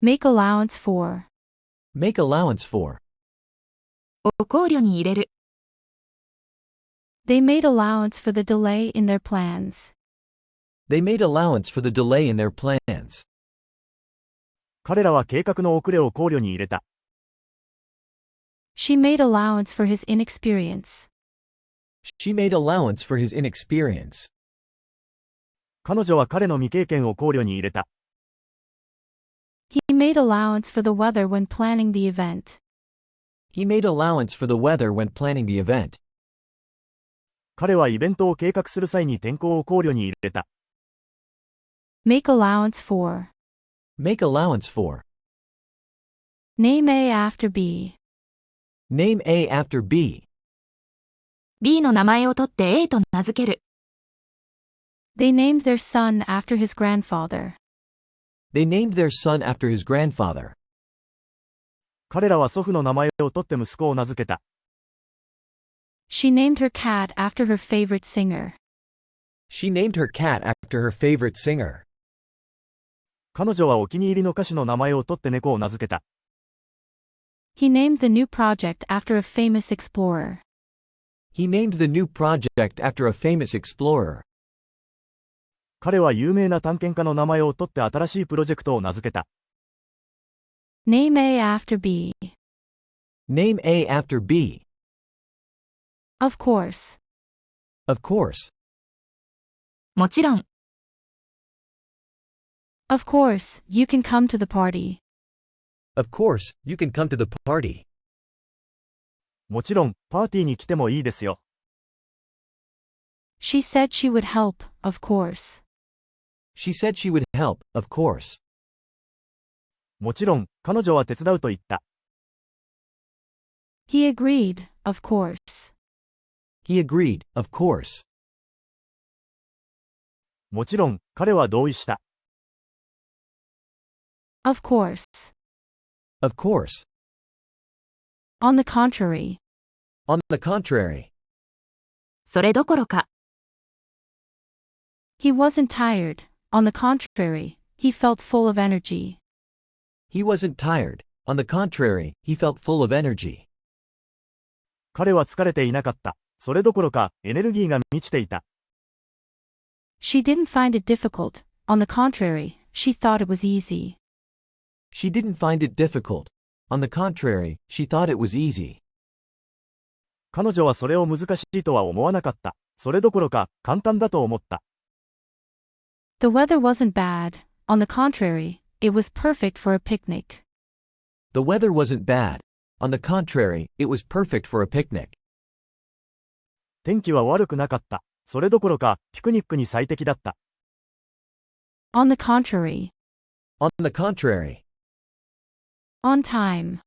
Make allowance for. Make allowance for. を考慮に入れる。They made allowance for the delay in their plans. They made allowance for the delay in their plans. 彼らは計画の遅れを考慮に入れた。She made allowance for his inexperience. She made allowance for his inexperience. 彼女は彼の未経験を考慮に入れた。He made allowance for the weather when planning the event. He made allowance for the weather when planning the event. 彼はイベントを計画する際に天候を考慮に入れた。Make allowance for. Make allowance for. Name A after B. Name A after B. B の名前を取って A と名付ける。They named their son after his grandfather. They named their son after his grandfather. 彼らは祖父の名前を取って息子を名付けた。She named her cat after her favorite singer. She named her cat after her favorite singer. 彼女はお気に入りの歌手の名前を取って猫を名付けた。He named the new project after a famous explorer. He named the new project after a famous explorer. 彼は有名な探検家の名前を取って新しいプロジェクトを名付けた。Name A after B. Name A after B. Of course. Of course. もちろん。Of course, you can come to the party. Of course, you can come to the party. もちろん、パーティーに来てもいいですよ。She said she would help, of course. She said she would help, of course. もちろん、彼女は手伝うと言った。He agreed, of course. He agreed, of course. もちろん、彼は同意した。Of course. Of course. On the contrary. On the contrary. それどころか。He wasn't tired. On the contrary, he felt full of energy. He wasn't tired. On the contrary, he felt full of energy. 彼は疲れていなかった。それどころか、エネルギーが満ちていた。She didn't find it difficult. On the contrary, she thought it was easy. She didn't find it difficult. On the contrary, she thought it was easy. 彼女はそれを難しいとは思わなかった。それどころか、簡単だと思った。The weather wasn't bad. On the contrary, it was perfect for a picnic. The weather wasn't bad. On the contrary, it was perfect for a picnic. 天気は悪くなかった。それどころか、ピクニックに最適だった。On the contrary. On the contrary. On time.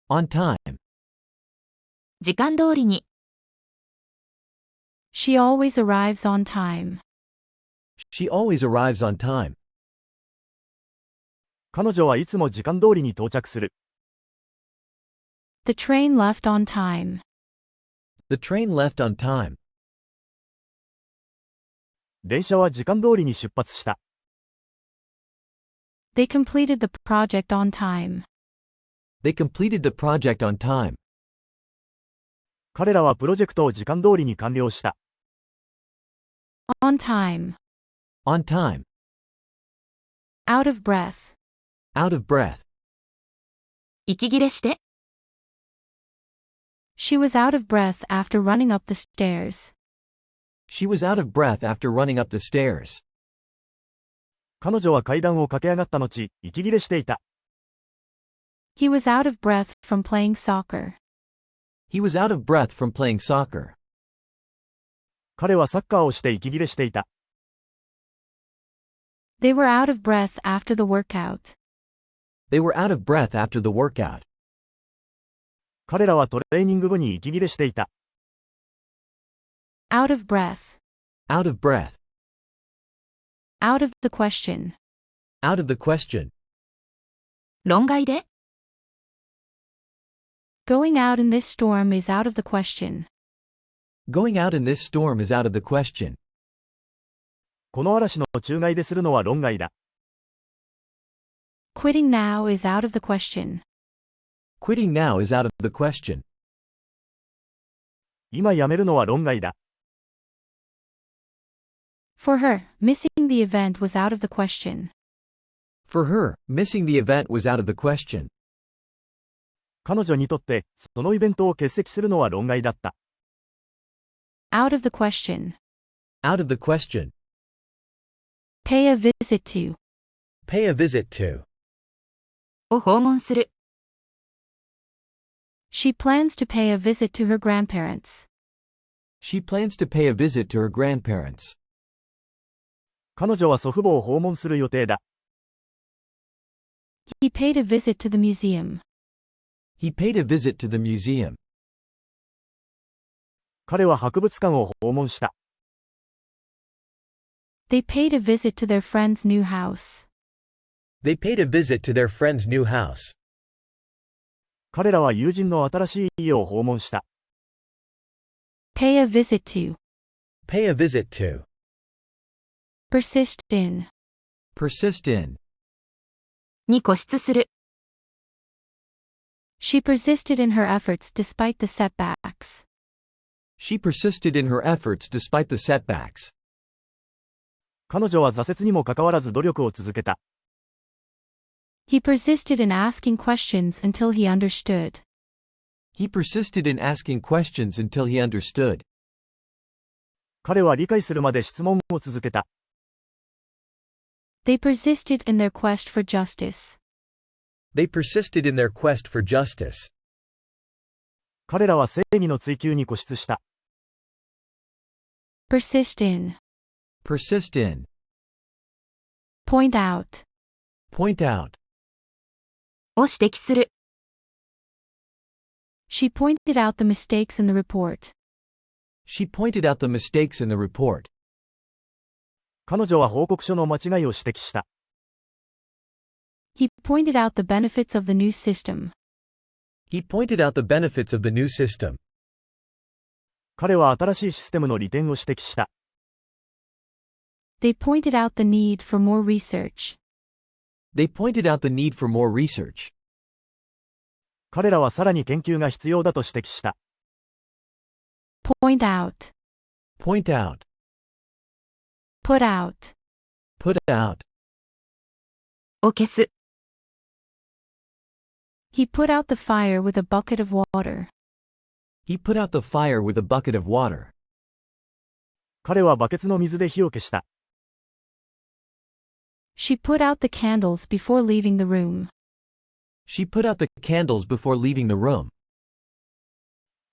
On time. 時間通りに。She always arrives on time. She always arrives on time. 彼女はいつも時間通りに到着する。The train left on time. The train left on time. 電車は時間通りに出発した。They completed the project on time. They completed the project on time. 彼らはプロジェクトを時間通りに完了した。On time. On time. Out of breath. Out of breath. 息切れして。She was out of breath after running up the stairs. She was out of breath after running up the stairs. 彼女は階段を駆け上がった後、息切れしていた。He was out of breath from playing soccer. He was out of breath from playing soccer. 彼はサッカーをして息切れしていた。They were out of breath after the workout. They were out of breath after the workout. 彼らはトレーニング後に息切れしていた。Out of breath. Out of breath. Out of the question. Out of the question. 論外で。Going out in this storm is out of the question. Going out in this storm is out of the question. この嵐の中外でするのは論外だ。Quitting now is out of the question. Quitting now is out of the question. 今辞めるのは論外だ。For her, missing the event was out of the question. For her, missing the event was out of the question. 彼女にとって、そのイベントを欠席するのは論外だった。Out of the question. Out of the question. Pay a visit to. Pay a visit to. を訪問する。She plans to pay a visit to her grandparents. She plans to pay a visit to her grandparents. 彼女は祖父母を訪問する予定だ。He paid a visit to the museum. He paid a visit to the museum. 彼は博物館を訪問した。They paid a visit to their friend's new house. They paid a visit to their friend's new house. 彼らは友人の新しい家を訪問した。Pay a visit to. Pay a visit to. Persist in. Persist in. に固執する。She persisted in her efforts despite the setbacks. She persisted in her efforts despite the setbacks. 彼女は挫折にもかかわらず努力を続けた。He persisted in asking questions until he understood. He persisted in asking questions until he understood. 彼は理解するまで質問を続けた。They persisted in their quest for justice. They persisted in their quest for justice. 彼らは正義の追求に固執した。Persist in. Persist in. Point out. Point out. を指摘する。She pointed out the mistakes in the report. She pointed out the mistakes in the report. 彼女は報告書の間違いを指摘した。He pointed out the benefits of the new system. He pointed out the benefits of the new system. 彼は新しいシステムの利点を指摘した。They pointed out the need for more research. They pointed out the need for more research. 彼らはさらに研究が必要だと指摘した。Point out. Point out. Put out. Put out. を消す。He put out the fire with a bucket of water. He put out the fire with a bucket of water. 彼はバケツの水で火を消した。She put out the candles before leaving the room. She put out the candles before leaving the room.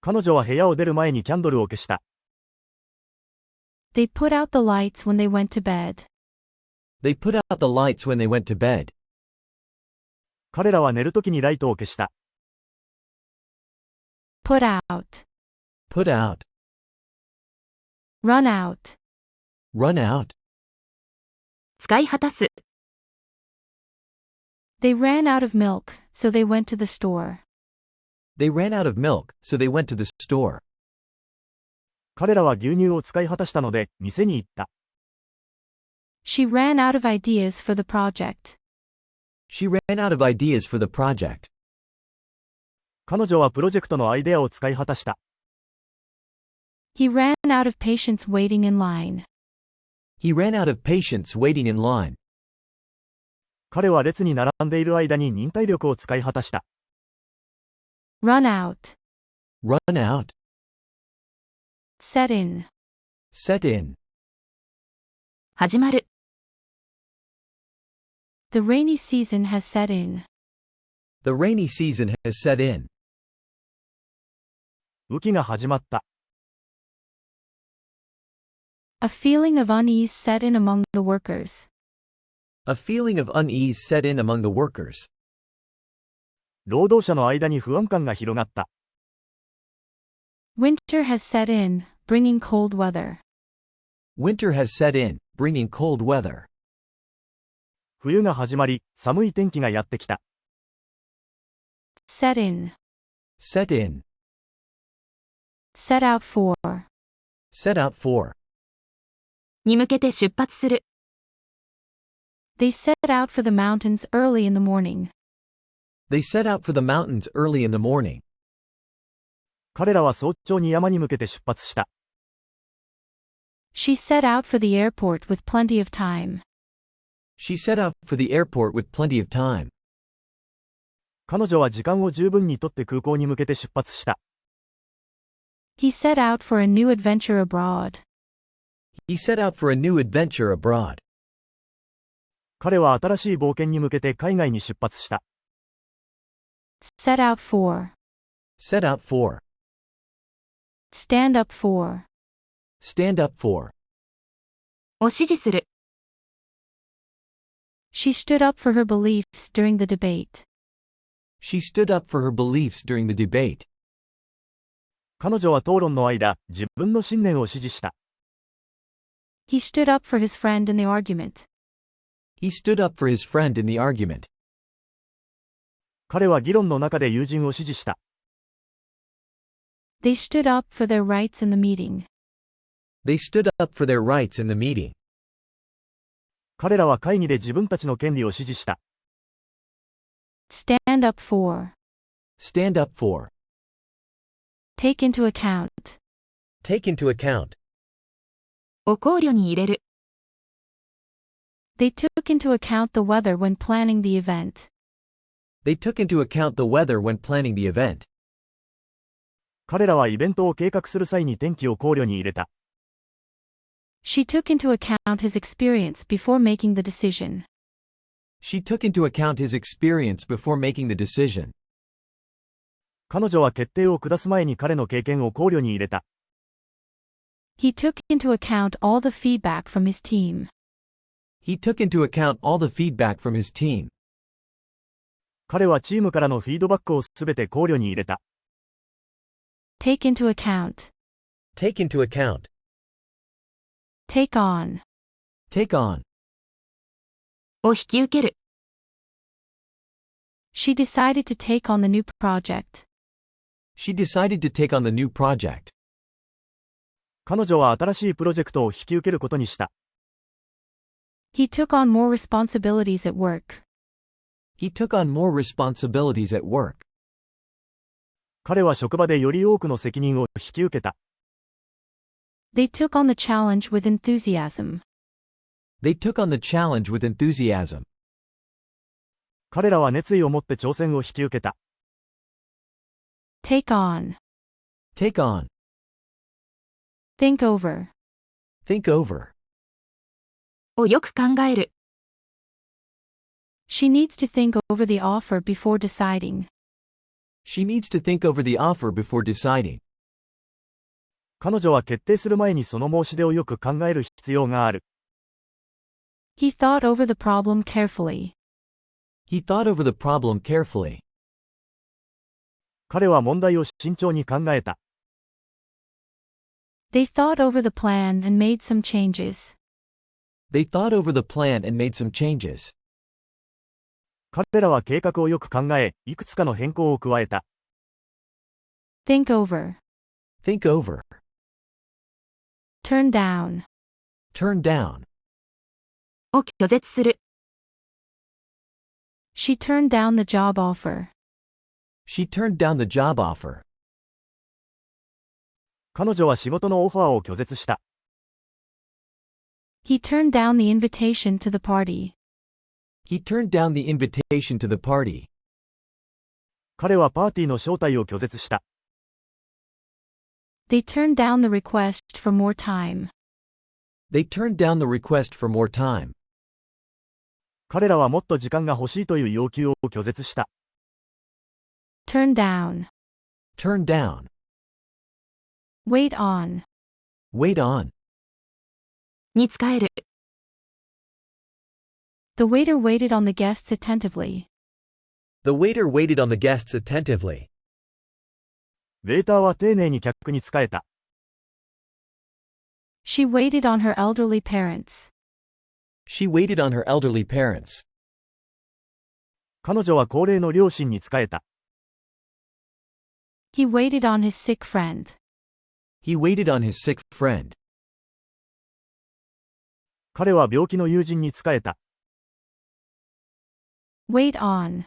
彼女は部屋を出る前にキャンドルを消した。They put out the lights when they went to bed. They put out the lights when they went to bed. 彼らは寝るときにライトを消した。Put out. Put out. Run out. Run out. 使い果たす。They ran out of milk, so they went to the store. They ran out of milk, so they went to the store. 彼らは牛乳を使い果たしたので、店に行った。She ran out of ideas for the project. She ran out of ideas for the project. 彼女はプロジェクトのアイデアを使い果たした。He ran out of patience waiting in line. He ran out of patience waiting in line. 彼は列に並んでいる間に忍耐力を使い果たした。Run out. Run out. Set in. Set in. 始まる。The rainy season has set in. The rainy season has set in. 雨季が始まった。A feeling of unease set in among the workers. A feeling of unease set in among the workers. 労働者の間に不安感が広がった。Winter has set in, bringing cold weather. Winter has set in, bringing cold weather. 冬が始まり、寒い天気がやってきた。Set in. Set in. Set out for. Set out for. に向けて出発する。They set out for the mountains early in the morning. They set out for the mountains early in the morning. 彼らは早朝に山に向けて出発した。She set out for the airport with plenty of time. She set out for the airport with plenty of time. 彼女は時間を十分にとって空港に向けて出発した。He set out for a new adventure abroad. He set out for a new adventure abroad. 彼は新しい冒険に向けて海外に出発した。Set out for. Set out for. Stand up for. Stand up for. を支持する。She stood up for her beliefs during the debate. She stood up for her beliefs during the debate. 彼女は討論の間、自分の信念を支持した。He stood up for his friend in the argument. He stood up for his friend in the argument. 彼は議論の中で友人を支持した。They stood up for their rights in the meeting. They stood up for their rights in the meeting. 彼らは会議で自分たちの権利を支持した。Stand up for. Stand up for. Take into account. Take into account. を考慮に入れる。They took into account the weather when planning the event. They took into account the weather when planning the event. 彼らはイベントを計画する際に天気を考慮に入れた。She took into account his experience before making the decision. She took into account his experience before making the decision. 彼女は決定を下す前に彼の経験を考慮に入れた。He took into account all the feedback from his team. He took into account all the feedback from his team. 彼はチームからのフィードバックをすべて考慮に入れた。Take into account. Take into account. Take on. Take on. を引き受ける。She decided to take on the new project. She decided to take on the new project. 彼女は新しいプロジェクトを引き受けることにした。He took on more responsibilities at work. He took on more responsibilities at work. 彼は職場でより多くの責任を引き受けた。They took on the challenge with enthusiasm. They took on the challenge with enthusiasm. 彼らは熱意を持って挑戦を引き受けた。Take on. Take on. Think over. Think over. をよく考える。She needs to think over the offer before deciding. She needs to think over the offer before deciding. 彼女は決定する前にその申し出をよく考える必要がある。He thought over the problem carefully. He thought over the problem carefully. 彼は問題を慎重に考えた。They thought over the plan and made some changes. They thought over the plan and made some changes. 彼らは計画をよく考え、いくつかの変更を加えた。Think over. Think over. Turn down. Turn down. を拒絶する。She turned down the job offer. She turned down the job offer. 彼女は仕事のオファーを拒絶した。He turned down the invitation to the party. He turned down the invitation to the party. 彼はパーティーの招待を拒絶した。They turned down the request for more time. They turned down the request for more time. 彼らはもっと時間が欲しいという要求を拒絶した。Turn down. Turn down. Wait on. Wait on. に仕える。The waiter waited on the guests attentively. The waiter waited on the guests attentively. ウェイターは丁寧に客に仕えた。She waited on her elderly parents. She waited on her elderly parents. 彼女は高齢の両親に仕えた。He waited on his sick friend. He waited on his sick friend. 彼は病気の友人に仕えた。Wait on.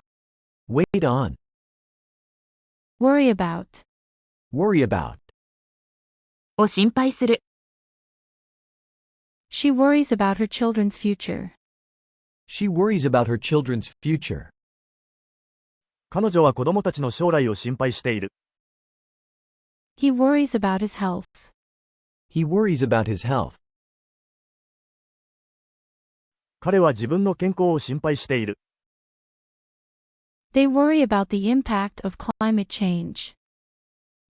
Wait on. Worry about. Worry about. を心配する。She worries about her children's future. She worries about her children's future. 彼女は子供たちの将来を心配している。He worries about his health. He worries about his health. 彼は自分の健康を心配している。They worry about the impact of climate change.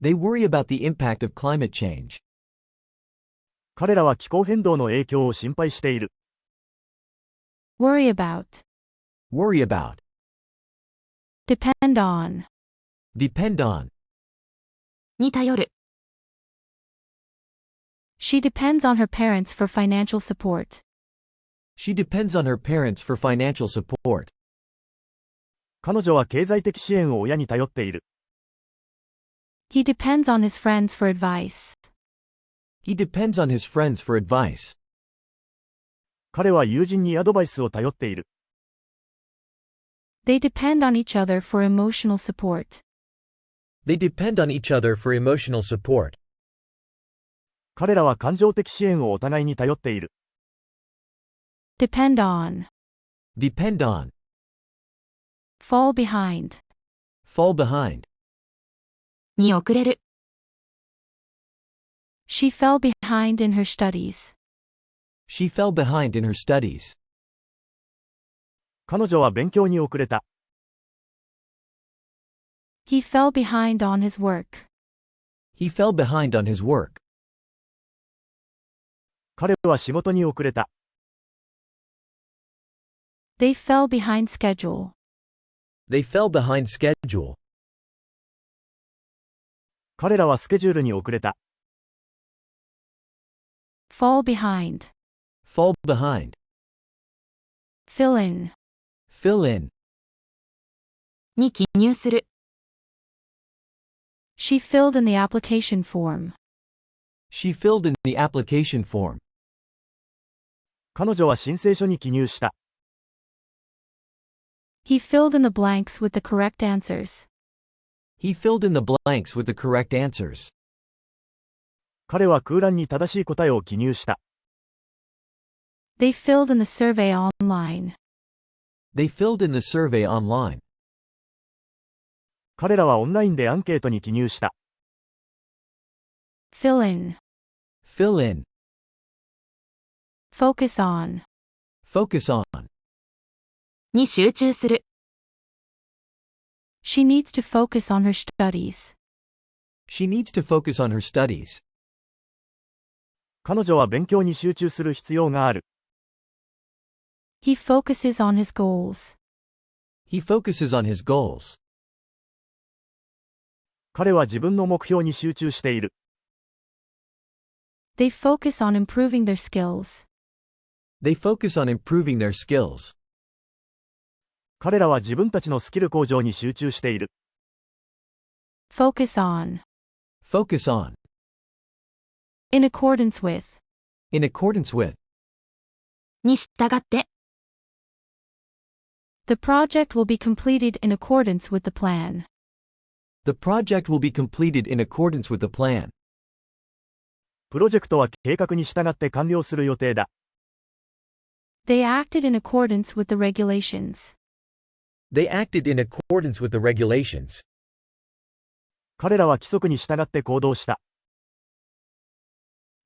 They worry about the impact of climate change. 彼らは気候変動の影響を心配している。Worry about. Worry about. Depend on. Depend on. に頼る。She depends on her parents for financial support. She depends on her parents for financial support. 彼女は経済的支援を親に頼っている。He depends on his friends for advice. He depends on his friends for advice. 彼は友人にアドバイスを頼っている。They depend on each other for emotional support. They depend on each other for emotional support. 彼らは感情的支援をお互いに頼っている。Depend on. Depend on. Fall behind. Fall behind. に遅れる。She fell behind in her studies. She fell behind in her studies. 彼女は勉強に遅れた。He fell behind on his work. He fell behind on his work. 彼は仕事に遅れた。They fell behind schedule. They fell behind schedule. 彼らはスケジュールに遅れた。Fall behind. Fall behind. Fill in. Fill in. に記入する。She filled in the application form. She filled in the application form. 彼女は申請書に記入した。He filled in the blanks with the correct answers. He filled in the blanks with the correct answers. 彼は空欄に正しい答えを記入した。They filled in the survey online. They filled in the survey online. 彼らはオンラインでアンケートに記入した。Fill in. Fill in. Focus on. Focus on. に集中する。She needs to focus on her studies. She needs to focus on her studies. 彼女は勉強に集中する必要がある。He focuses on his goals. He focuses on his goals. 彼は自分の目標に集中している。They focus on improving their skills. They focus on improving their skills. 彼らは自分たちのスキル向上に集中している。Focus on. Focus on. In accordance with. In accordance with. に従って。The project will be completed in accordance with the plan. The project will be completed in accordance with the plan. プロジェクトは計画に従って完了する予定だ。They acted in accordance with the regulations. They acted in accordance with the regulations. 彼らは規則に従って行動した。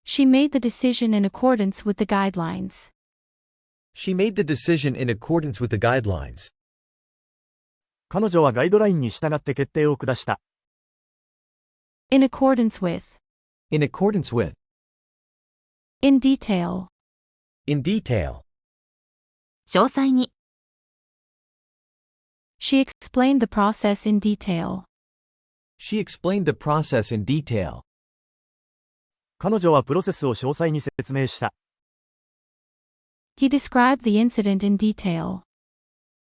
She made the decision in accordance with the guidelines. She made the decision in accordance with the guidelines. 彼女はガイドラインに従って決定を下した。In accordance with. In accordance with. In detail. In detail. 詳細に。She explained the process in detail. She explained the process in detail. 彼女はプロセスを詳細に説明した。He described the incident in detail.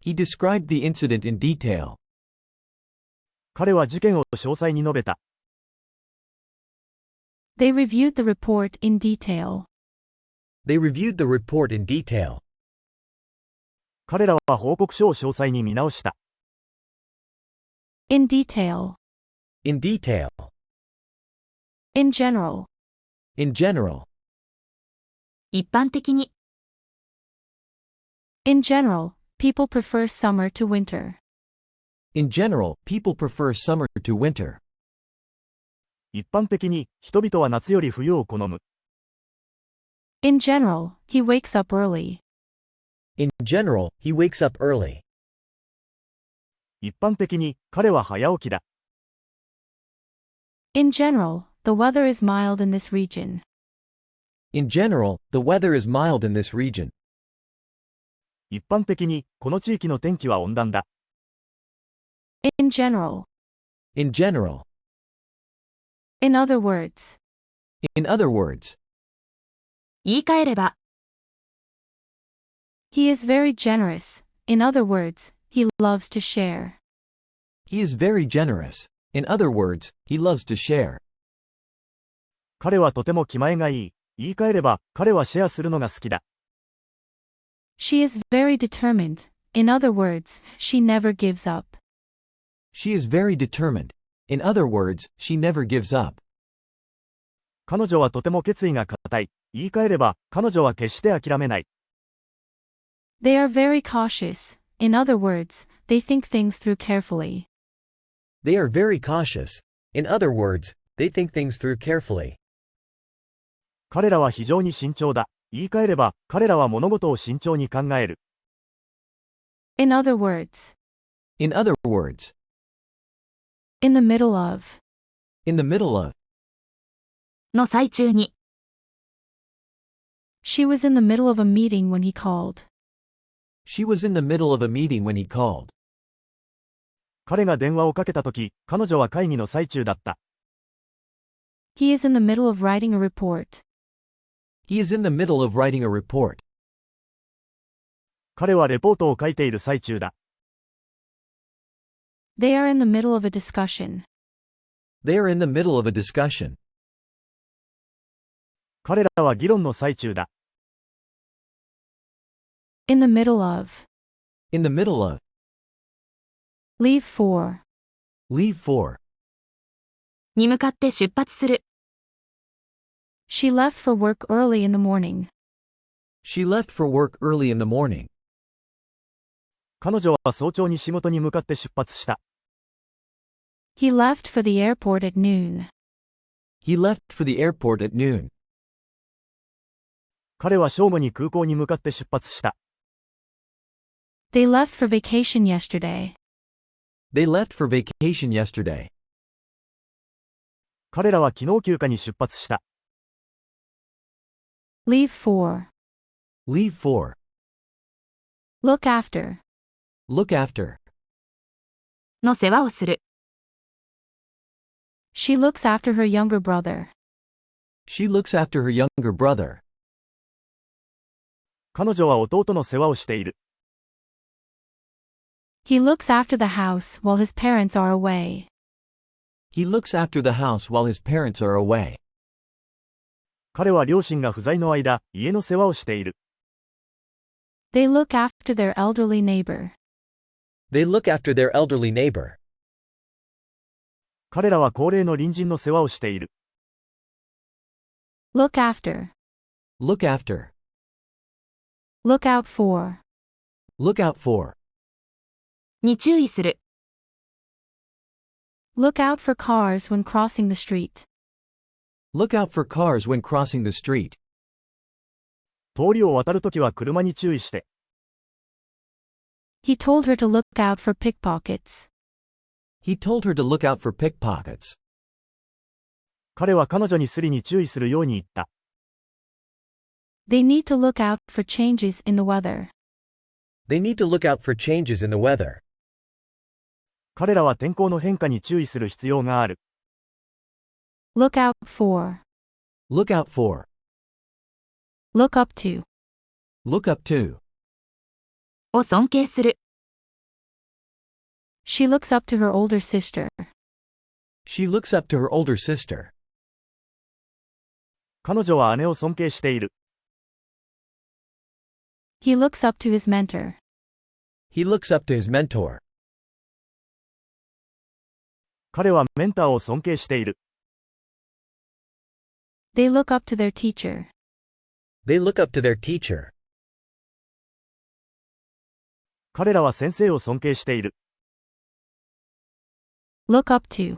He described the incident in detail. 彼は事件を詳細に述べた。They reviewed the report in detail. They reviewed the report in detail. 彼らは報告書を詳細に見直した。In detail. In detail. In general. In general. 一般的に。In general, people prefer summer to winter. In general, people prefer summer to winter. 一般的に、人々は夏より冬を好む。In general, he wakes up early. In general, he wakes up early. 一般的に、彼は早起きだ。In general, the weather is mild in this region. In general, the weather is mild in this region. 一般的に、この地域の天気は温暖だ。In general. In general. In other words. In other words. 言い換えれば。He is very generous. In other words, he loves to share. He is very generous. In other words, he loves to share. 彼はとても気前がいい。言い換えれば、彼はシェアするのが好きだ。She is very determined. In other words, she never gives up. She is very determined. In other words, she never gives up. 彼女はとても決意が固い。言い換えれば、彼女は決して諦めない。They are very cautious. In other words, they think things through carefully. They are very cautious. In other words, they think things through carefully. 彼らは非常に慎重だ。言い換えれば、彼らは物事を慎重に考える。In other words. In other words. In the middle of. In the middle of. の最中に。She was in the middle of a meeting when he called. She was in the middle of a meeting when he called. 彼が電話をかけたとき、彼女は会議の最中だった。He is in the middle of writing a report. He is in the middle of writing a report. 彼はレポートを書いている最中だ。They are in the middle of a discussion. They are in the middle of a discussion. 彼らは議論の最中だ。In the middle of. In the middle of. Leave for. Leave for. に向かって出発する。She left for work early in the morning. She left for work early in the morning. 彼女は早朝に仕事に向かって出発した。He left for the airport at noon. He left for the airport at noon. 彼は正午に空港に向かって出発した。They left for vacation yesterday. They left for vacation yesterday. 彼らは昨日休暇に出発した。Leave for. Leave for. Look after. Look after. の世話をする。She looks after her younger brother. She looks after her younger brother. 彼女は弟の世話をしている。He looks after the house while his parents are away. He looks after the house while his parents are away. 彼は両親が不在の間、家の世話をしている。They look after their elderly neighbor. They look after their elderly neighbor. 彼らは高齢の隣人の世話をしている。Look after. Look after. Look out for. Look out for. に注意する。Look out for cars when crossing the street. Look out for cars when crossing the street. 通りを渡るときは車に注意して。He told her to look out for pickpockets. He told her to look out for pickpockets. 彼は彼女にスリに注意するように言った。They need to look out for changes in the weather. They need to look out for changes in the weather. 彼らは天候の変化に注意する必要がある。Look out for. Look out for. Look up to. Look up to. を尊敬する。She looks up to her older sister. She looks up to her older sister. 彼女は姉を尊敬している。He looks up to his mentor. He looks up to his mentor. 彼はメンターを尊敬している。They look up to their teacher. They look up to their teacher. 彼らは先生を尊敬している。Look up to.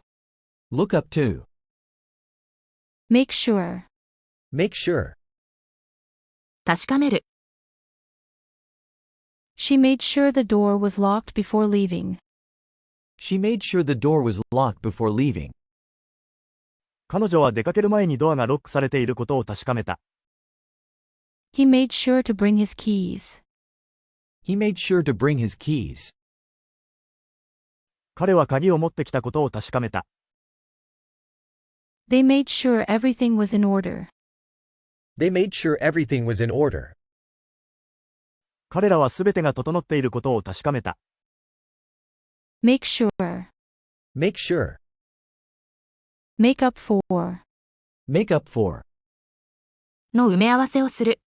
Look up to. Make sure. Make sure. 確かめる。She made sure the door was locked before leaving. She made sure the door was locked before leaving. 彼女は出かける前にドアがロックされていることを確かめた。He made sure to bring his keys. He made sure to bring his keys. 彼は鍵を持ってきたことを確かめた。They made sure everything was in order. They made sure everything was in order. 彼らはすべてが整っていることを確かめた。Make sure. Make sure. Make up for. Make up for. の埋め合わせをする。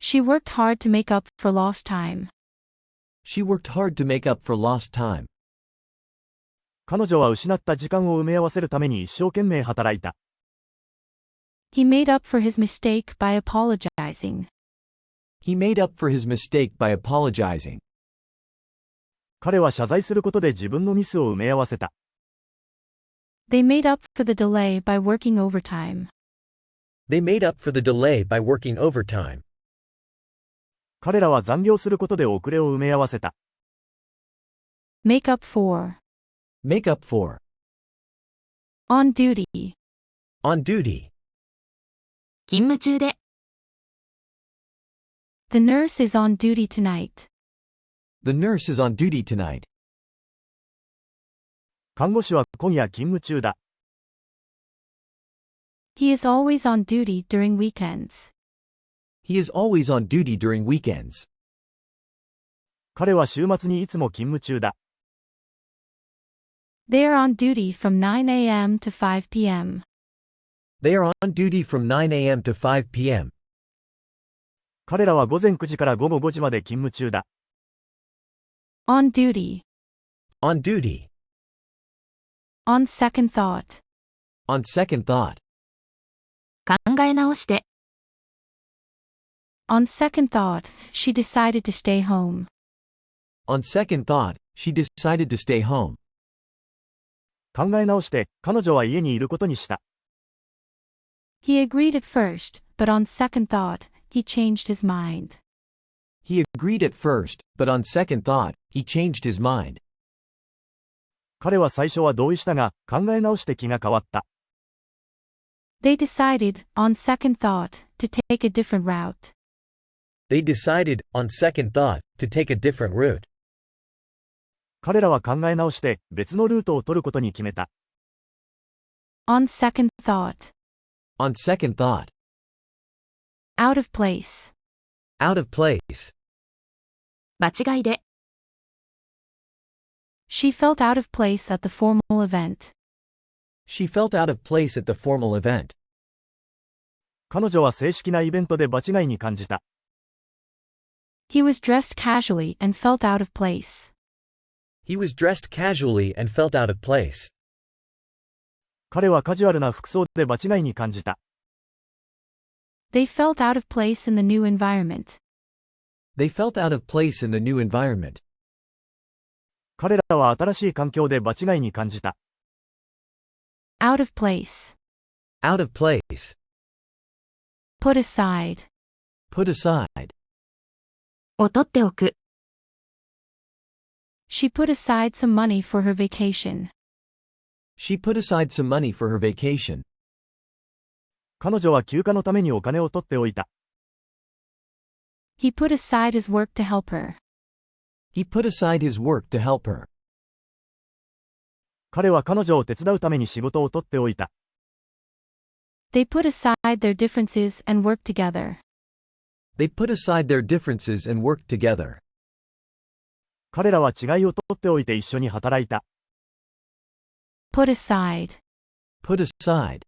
She worked hard to make up for lost time. She worked hard to make up for lost time. 彼女は失った時間を埋め合わせるために一生懸命働いた。He made up for his mistake by apologizing. He made up for his mistake by apologizing. 彼は謝罪することで自分のミスを埋め合わせた。They made up for the delay by working overtime. They made up for the delay by working overtime. 彼らは残業することで遅れを埋め合わせた。Make up for. Make up for. On duty. On duty. 勤務中で。The nurse is on duty tonight. The nurse is on duty tonight. 看護師は今夜勤務中だ。He is always on duty during weekends. He is always on duty during weekends. 彼は週末にいつも勤務中だ。They are on duty from 9 a.m. to 5 p.m. They are on duty from 9 a.m. to 5 p.m. 彼らは午前9時から午後5時まで勤務中だ。On duty. On duty. On second thought. On second thought. 考え直して。On second thought, she decided to stay home. On second thought, she decided to stay home. 考え直して、彼女は家にいることにした。He agreed at first, but on second thought, he changed his mind. He agreed at first, but on second thought, he changed his mind. 彼は最初は同意したが、考え直して気が変わった。They decided, on second thought, to take a different route. They decided, on second thought, to take a different route. 彼らは考え直して別のルートを取ることに決めた。On second thought. On second thought. Out of place. Out of place. 場違いで。She felt out of place at the formal event. She felt out of place at the formal event. 彼女は正式なイベントで場違いに感じた。He was dressed casually and felt out of place. He was dressed casually and felt out of place. 彼はカジュアルな服装で場違いに感じた。They felt out of place in the new environment. They felt out of place in the new environment. 彼らは新しい環境で場違いに感じた。Out of place. Out of place. Put aside. Put aside. を取っておく。She put aside some money for her vacation. She put aside some money for her vacation. 彼女は休暇のためにお金を取っておいた。He put aside his work to help her. He put aside his work to help her. 彼は彼女を手伝うために仕事を取っておいた。They put aside their differences and worked together. They put aside their differences and worked together. 彼らは違いを取っておいて一緒に働いた。Put aside. Put aside.